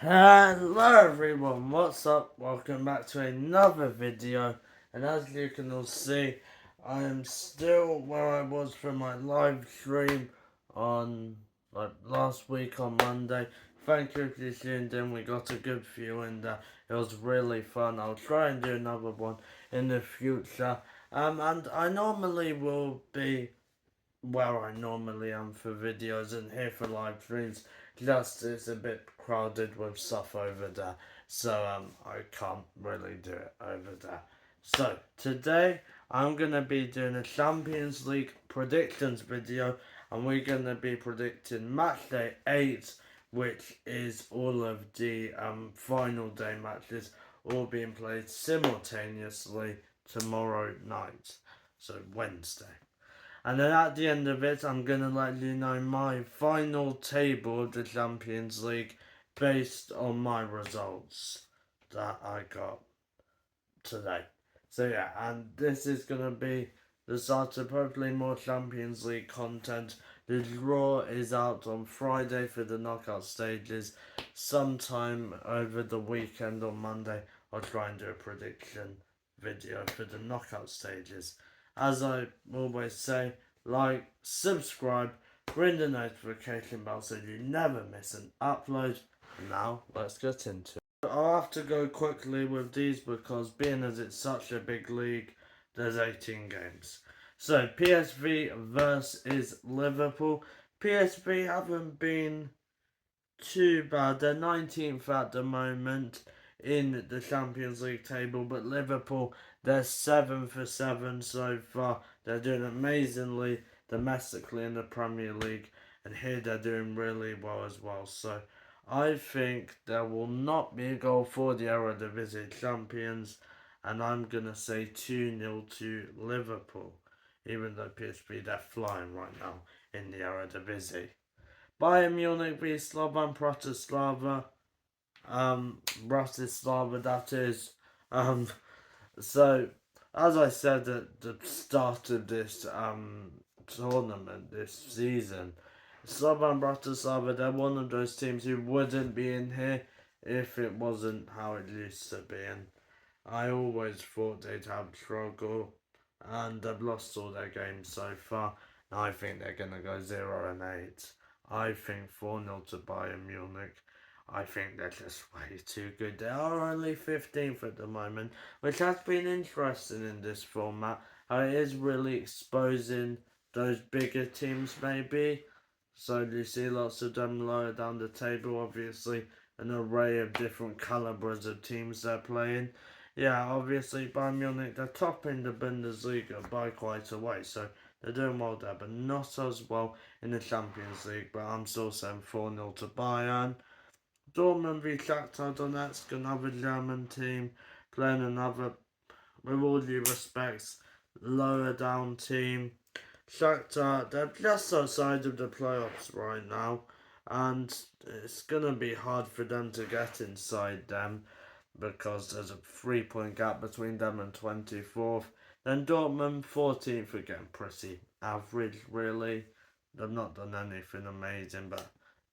Hello everyone, what's up? Welcome back to another video, and as you can all see, I am still where I was for my live stream on last week on Monday. Thank you for tuned in, we got a good view in there, it was really fun. I'll try and do another one in the future, and I normally will be where I normally am for videos and here for live streams. Just it's a bit crowded with stuff over there, so I can't really do it over there. So today I'm gonna be doing a Champions League predictions video, and we're gonna be predicting Matchday 8, which is all of the final day matches all being played simultaneously tomorrow night, so Wednesday. And then at the end of it, I'm going to let you know my final table of the Champions League based on my results that I got today. So yeah, and this is going to be the start of hopefully more Champions League content. The draw is out on Friday for the knockout stages. Sometime over the weekend on Monday, I'll try and do a prediction video for the knockout stages. As I always say, like, subscribe, ring the notification bell so you never miss an upload. Now, let's get into it. I'll have to go quickly with these because being as it's such a big league, there's 18 games. So PSV versus Liverpool. PSV haven't been too bad. They're 19th at the moment in the Champions League table, but Liverpool, they're 7 for 7 so far. They're doing amazingly domestically in the Premier League, and here they're doing really well as well. So I think there will not be a goal for the Eredivisie champions, and I'm going to say 2-0 to Liverpool, even though PSV, they're flying right now in the Eredivisie. Bayern Munich v Slovan Bratislava. Bratislava, that is. So, as I said at the start of this tournament, this season, Slovan Bratislava, they're one of those teams who wouldn't be in here if it wasn't how it used to be. And I always thought they'd have trouble, and they've lost all their games so far. And I think they're going to go 0-8. I think 4-0 to Bayern Munich. I think they're just way too good. They are only 15th at the moment, which has been interesting in this format. It is really exposing those bigger teams, maybe. So you see lots of them lower down the table, obviously, an array of different calibers of teams they're playing. Yeah, obviously Bayern Munich, they're topping the Bundesliga by quite a way, so they're doing well there, but not as well in the Champions League. But I'm still saying 4-0 to Bayern. Dortmund v Shakhtar Donetsk, another German team, playing another, with all due respects, lower down team. Shakhtar, they're just outside of the playoffs right now, and it's going to be hard for them to get inside them because there's a 3 point gap between them and 24th. Then Dortmund, 14th, again, pretty average, really. They've not done anything amazing, but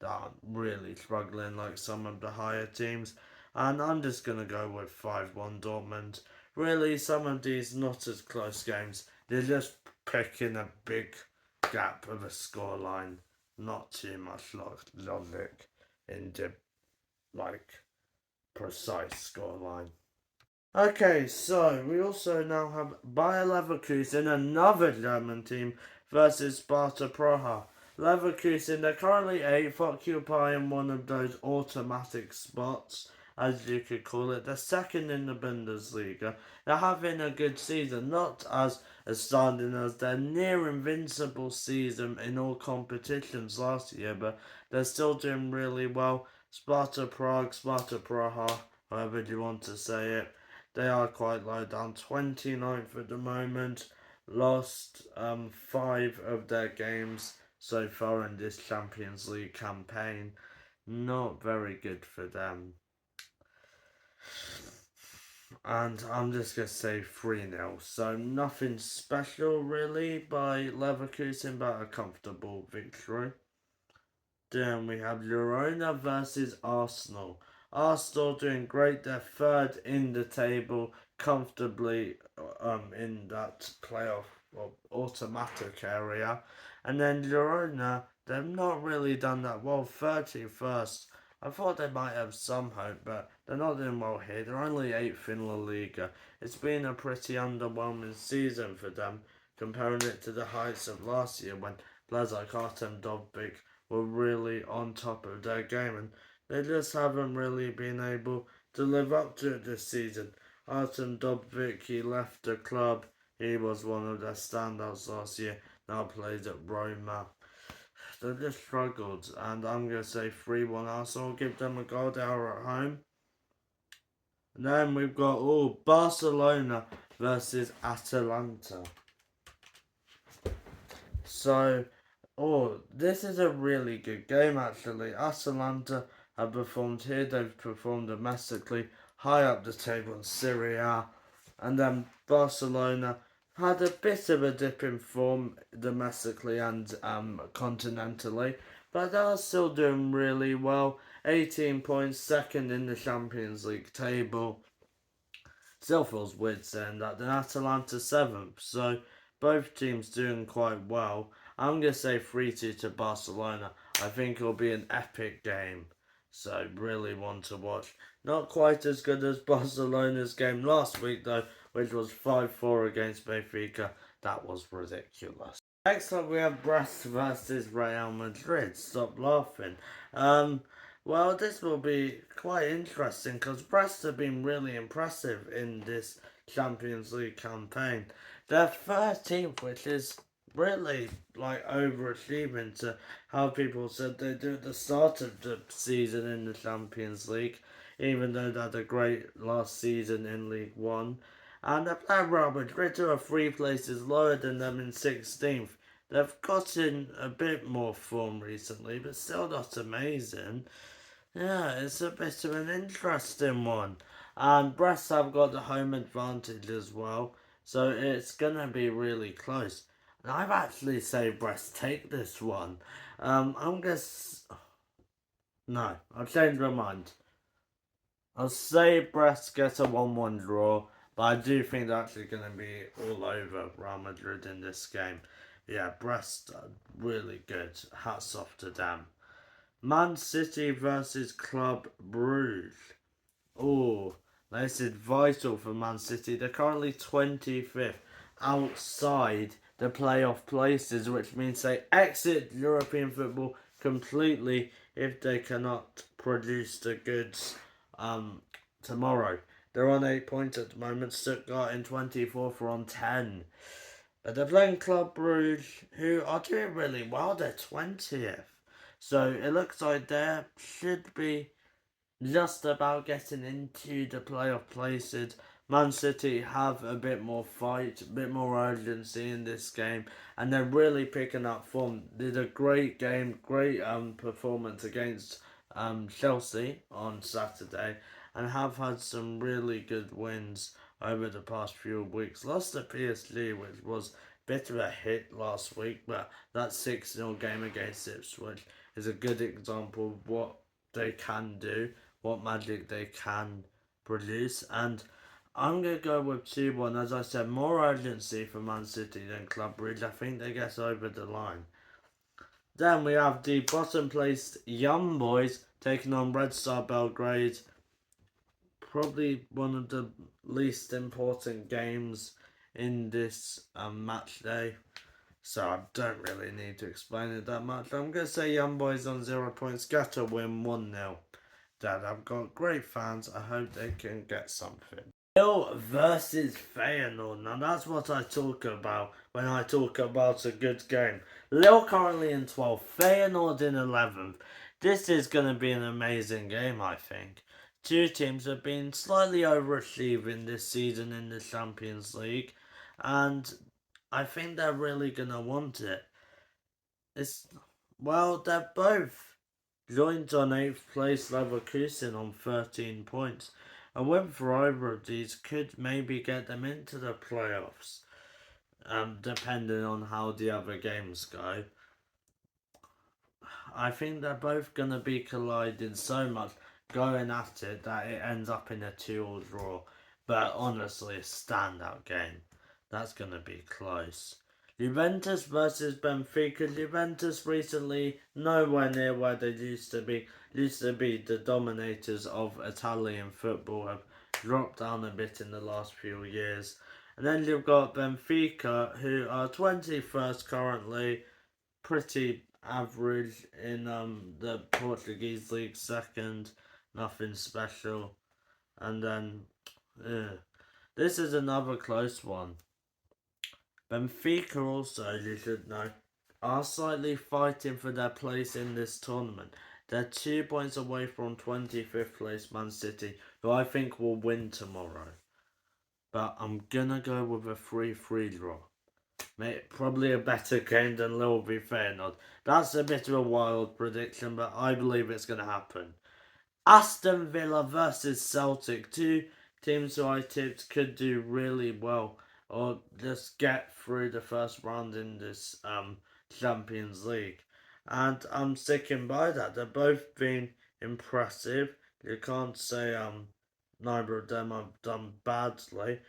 they aren't really struggling like some of the higher teams. And I'm just going to go with 5-1 Dortmund. Really, some of these not as close games, they're just picking a big gap of a scoreline. Not too much logic in the, precise scoreline. Okay, so we also now have Bayer Leverkusen, another German team, versus Sparta Praha. Leverkusen, they're currently 8th, occupying one of those automatic spots, as you could call it. They're second in the Bundesliga. They're having a good season, not as astounding as their near invincible season in all competitions last year, but they're still doing really well. Sparta Prague, Sparta Praha, however you want to say it. They are quite low down, 29th at the moment. Lost 5 of their games so far in this Champions League campaign. Not very good for them. And I'm just going to say 3-0. So nothing special really by Leverkusen, but a comfortable victory. Then we have Girona versus Arsenal. Arsenal doing great. They're third in the table, comfortably in that playoff or automatic area. And then Girona, they've not really done that well. 31st. I thought they might have some hope, but they're not doing well here. They're only 8th in La Liga. It's been a pretty underwhelming season for them, comparing it to the heights of last year when players like Artem Dovbyk were really on top of their game, and they just haven't really been able to live up to it this season. Artem Dovbyk, he left the club. He was one of their standouts last year. Now plays at Roma. They just struggled, and I'm going to say 3-1 Arsenal. Give them a goal. They are at home. And then we've got Barcelona versus Atalanta. So, this is a really good game actually. Atalanta have performed here, they've performed domestically, high up the table in Serie A. And then Barcelona had a bit of a dip in form domestically and continentally, but they are still doing really well. 18 points, second in the Champions League table. Still feels weird saying that. Then Atalanta 7th, so both teams doing quite well. I'm going to say 3-2 to Barcelona. I think it'll be an epic game. So, really want to watch. Not quite as good as Barcelona's game last week, though, which was 5-4 against Benfica. That was ridiculous. Next up, we have Brest versus Real Madrid. Stop laughing. Well, this will be quite interesting because Brest have been really impressive in this Champions League campaign. They're 13th, which is really like overachieving to how people said they do at the start of the season in the Champions League, even though they had a great last season in League One. And they're playing Real Madrid, who are 3 places lower than them in 16th. They've gotten a bit more form recently, but still not amazing. Yeah, it's a bit of an interesting one. And Brest have got the home advantage as well, so it's gonna be really close. And I've actually say Brest take this one. I'm gonna. No, I've changed my mind. I'll say Brest get a 1-1 draw, but I do think they're actually going to be all over Real Madrid in this game. Yeah, Brest are really good. Hats off to them. Man City versus Club Brugge. Oh, this is vital for Man City. They're currently 25th outside the playoff places, which means they exit European football completely if they cannot produce the goods tomorrow. They're on 8 points at the moment. Stuttgart in 24th are on 10. But they're playing Club Brugge, who are doing really well. They're 20th. So it looks like they should be just about getting into the playoff places. Man City have a bit more fight, a bit more urgency in this game, and they're really picking up form. Did a great game, great performance against Chelsea on Saturday, and have had some really good wins over the past few weeks. Lost to PSG, which was a bit of a hit last week, but that 6-0 game against Ipswich is a good example of what they can do, what magic they can produce. And I'm going to go with 2-1. As I said, more urgency for Man City than Club Brugge. I think they get over the line. Then we have the bottom placed Young Boys taking on Red Star Belgrade. Probably one of the least important games in this match day. So I don't really need to explain it that much. I'm going to say Young Boys on 0 points. Get a win 1-0. Dad, I've got great fans. I hope they can get something. Lille versus Feyenoord. Now that's what I talk about when I talk about a good game. Lille currently in 12th. Feyenoord in 11th. This is going to be an amazing game, I think. Two teams have been slightly overachieving this season in the Champions League. And I think they're really going to want it. They're both joined on 8th place Leverkusen on 13 points. A win for either of these could maybe get them into the playoffs, depending on how the other games go. I think they're both going to be colliding so much. going at it that it ends up in a 2-2 draw. But honestly, a standout game. That's going to be close. Juventus versus Benfica. Juventus recently nowhere near where they used to be. Used to be the dominators of Italian football, have dropped down a bit in the last few years. And then you've got Benfica, who are 21st currently, pretty average in the Portuguese league, second, nothing special. And then this is another close one. Benfica also, you should know, are slightly fighting for their place in this tournament. They're 2 points away from 25th place Man City, who I think will win tomorrow. But I'm gonna go with a 3-3 draw. Probably a better game than Liverpool Feyenoord. That's a bit of a wild prediction, but I believe it's going to happen. Aston Villa versus Celtic, two teams who I tipped could do really well or just get through the first round in this Champions League. And I'm sticking by that. They've both been impressive. You can't say neither of them have done badly.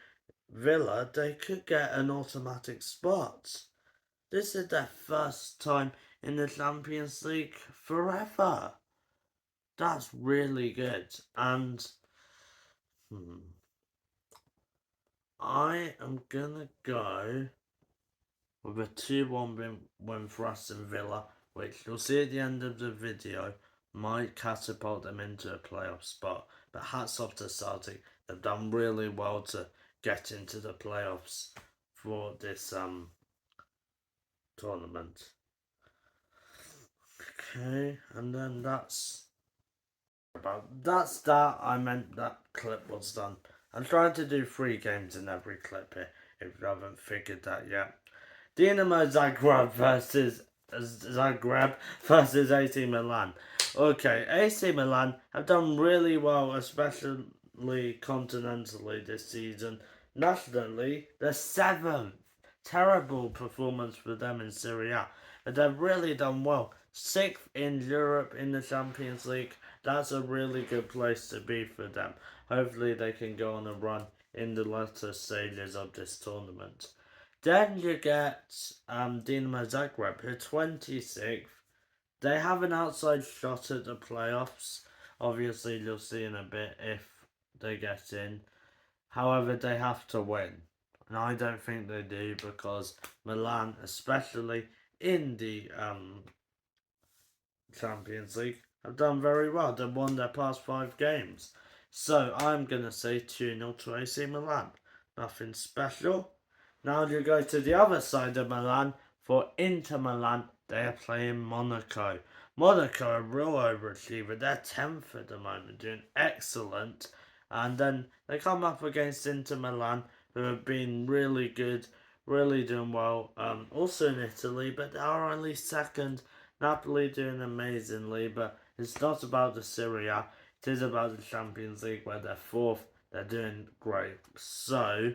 Villa, they could get an automatic spot. This is their first time in the Champions League forever. That's really good. And I am gonna go with a 2-1 win for Aston Villa, which you'll see at the end of the video might catapult them into a playoff spot. But hats off to Celtic. They've done really well to get into the playoffs for this tournament. Okay, and then that's that. I meant that clip was done. I'm trying to do 3 games in every clip here, if you haven't figured that yet. Dinamo Zagreb versus AC Milan. Okay, AC Milan have done really well, especially continentally this season. Nationally, they're 7th. Terrible performance for them in Serie A. But they've really done well. 6th in Europe in the Champions League. That's a really good place to be for them. Hopefully they can go on a run in the latter stages of this tournament. Then you get Dinamo Zagreb, who are 26th. They have an outside shot at the playoffs. Obviously, you'll see in a bit if they get in. However, they have to win. And I don't think they do, because Milan, especially in the Champions League, have done very well. They've won their past 5 games. So I'm going to say 2-0 to AC Milan. Nothing special. Now you go to the other side of Milan for Inter Milan. They are playing Monaco. Monaco are a real overachiever. They're 10th at the moment, doing excellent. And then they come up against Inter Milan, who have been really good, really doing well. Also in Italy, but they are only 2nd. Napoli doing amazingly, but it's not about the Serie A. It is about the Champions League, where they're 4th. They're doing great. So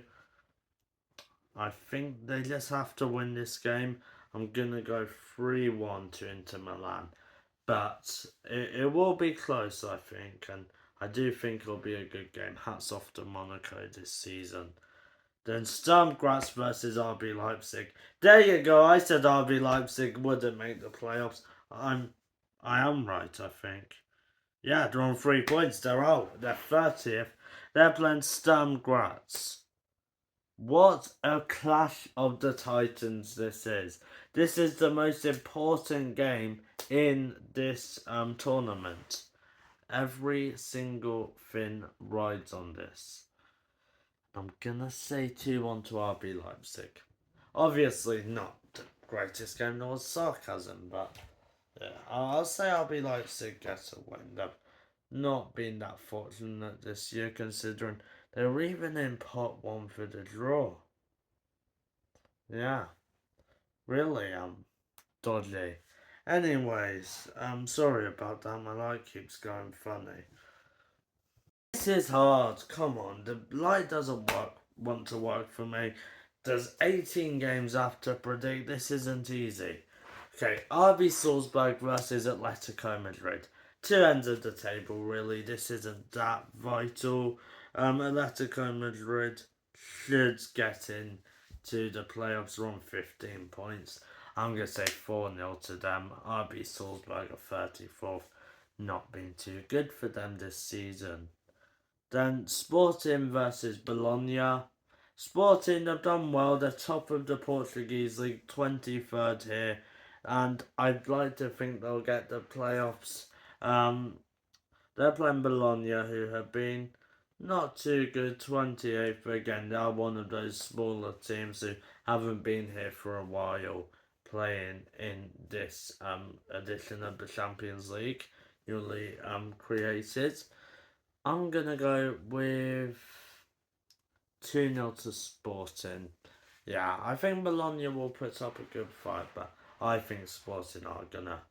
I think they just have to win this game. I'm going to go 3-1 to Inter Milan. But it will be close, I think. And I do think it'll be a good game. Hats off to Monaco this season. Then Sturm Graz versus RB Leipzig. There you go. I said RB Leipzig wouldn't make the playoffs. I am right, I think. Yeah, they're on 3 points. They're out. They're 30th. They're playing Sturm Graz. What a clash of the titans this is. This is the most important game in this tournament. Every single thing rides on this. I'm gonna say 2-1 to RB Leipzig. Obviously not the greatest game, nor sarcasm, but yeah, I'll say RB Leipzig gets a win. They've not been that fortunate this year, considering they were even in pot 1 for the draw. Yeah, really dodgy. Anyways, I'm sorry about that. My light keeps going funny. This is hard. Come on, the light doesn't want to work for me. There's 18 games I have to predict. This isn't easy. Okay, RB Salzburg versus Atletico Madrid. two ends of the table, really. This isn't that vital. Atletico Madrid should get in to the playoffs on 15 points. I'm going to say 4-0 to them. RB Salzburg at 34th. Not been too good for them this season. Then Sporting versus Bologna. Sporting have done well. They're top of the Portuguese league, 23rd here. And I'd like to think they'll get the playoffs. They're playing Bologna, who have been not too good, 28th. But again, they are one of those smaller teams who haven't been here for a while, playing in this edition of the Champions League newly created. I'm gonna go with 2-0 to Sporting. Yeah, I think Bologna will put up a good fight, but I think Sporting are gonna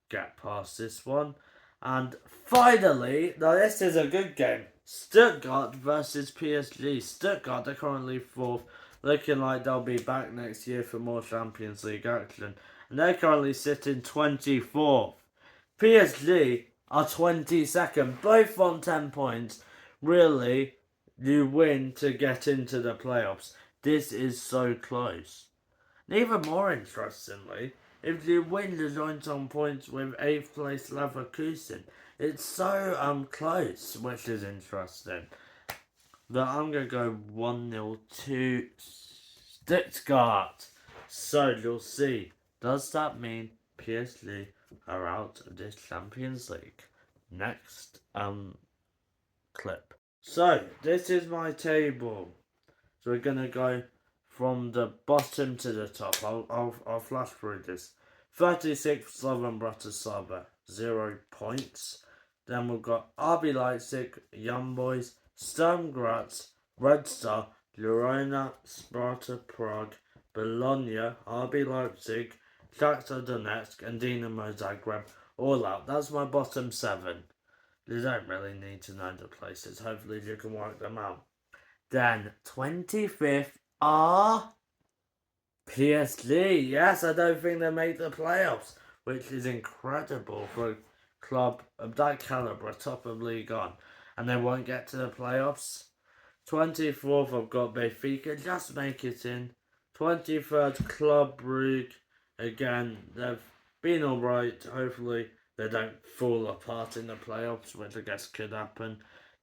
get past this one. And finally, now this is a good game. Stuttgart versus PSG. Stuttgart are currently 4th, looking like they'll be back next year for more Champions League action. And they're currently sitting 24th. PSG are 22nd, both on 10 points. Really, you win to get into the playoffs. This is so close. And even more interestingly, if you win the joint on points with 8th place Leverkusen, it's so close, which is interesting. But I'm going to go 1-0 to Stuttgart. So you'll see. Does that mean PSG are out of this Champions League? Next clip. So this is my table. So we're gonna go from the bottom to the top. I'll flash through this. 36th Slovan Bratislava, 0 points. Then we've got RB Leipzig, Young Boys, Sturm Graz, Red Star, Girona, Sparta Prague, Bologna, RB Leipzig, Shakhtar Donetsk, and Dinamo Zagreb all out. That's my bottom 7. You don't really need to know the places. Hopefully you can work them out. Then 25th are PSG. Yes, I don't think they make the playoffs, which is incredible for a club of that calibre, top of League On, and they won't get to the playoffs. 24th, I've got Benfica, just make it in. 23rd, Club Brugge. Again, they've been alright. Hopefully, they don't fall apart in the playoffs, which I guess could happen.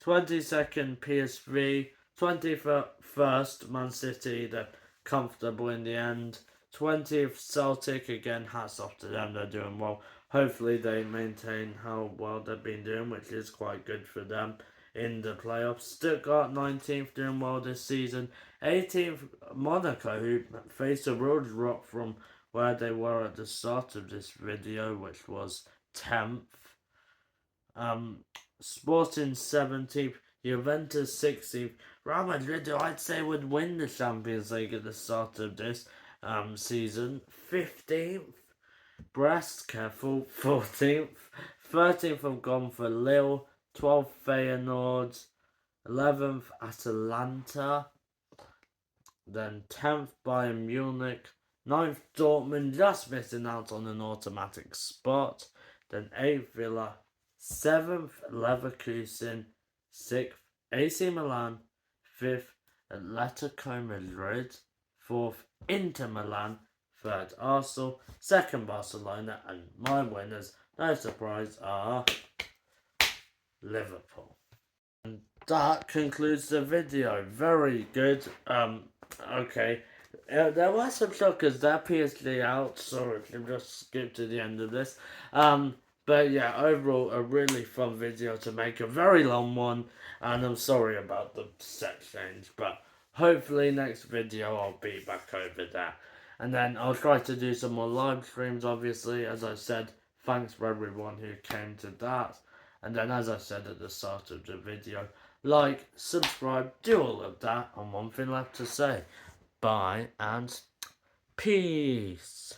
22nd, PSV. 21st, Man City. They're comfortable in the end. 20th, Celtic. Again, hats off to them. They're doing well. Hopefully, they maintain how well they've been doing, which is quite good for them in the playoffs. Stuttgart 19th, doing well this season. 18th, Monaco, who faced a real drop from where they were at the start of this video, which was 10th. Sporting 17th, Juventus 16th. Real Madrid, I'd say, would win the Champions League at the start of this season. 15th, Brest, careful, 14th. 13th, I've gone for Lille. 12th, Feyenoord. 11th, Atalanta. Then 10th, Bayern Munich. 9th, Dortmund, just missing out on an automatic spot. Then 8th, Villa. 7th, Leverkusen. 6th, AC Milan. 5th, Atletico Madrid. 4th, Inter Milan. 3rd, Arsenal. 2nd, Barcelona. And my winners, no surprise, are Liverpool. And that concludes the video. Very good. Okay. There were some shockers there. PSG out. Sorry if you just skipped to the end of this. But yeah, overall, a really fun video to make. A very long one. And I'm sorry about the set change. But hopefully next video I'll be back over there. And then I'll try to do some more live streams, obviously. As I said, thanks for everyone who came to that. And then, as I said at the start of the video, like, subscribe, do all of that. And one thing left to say. Bye and peace.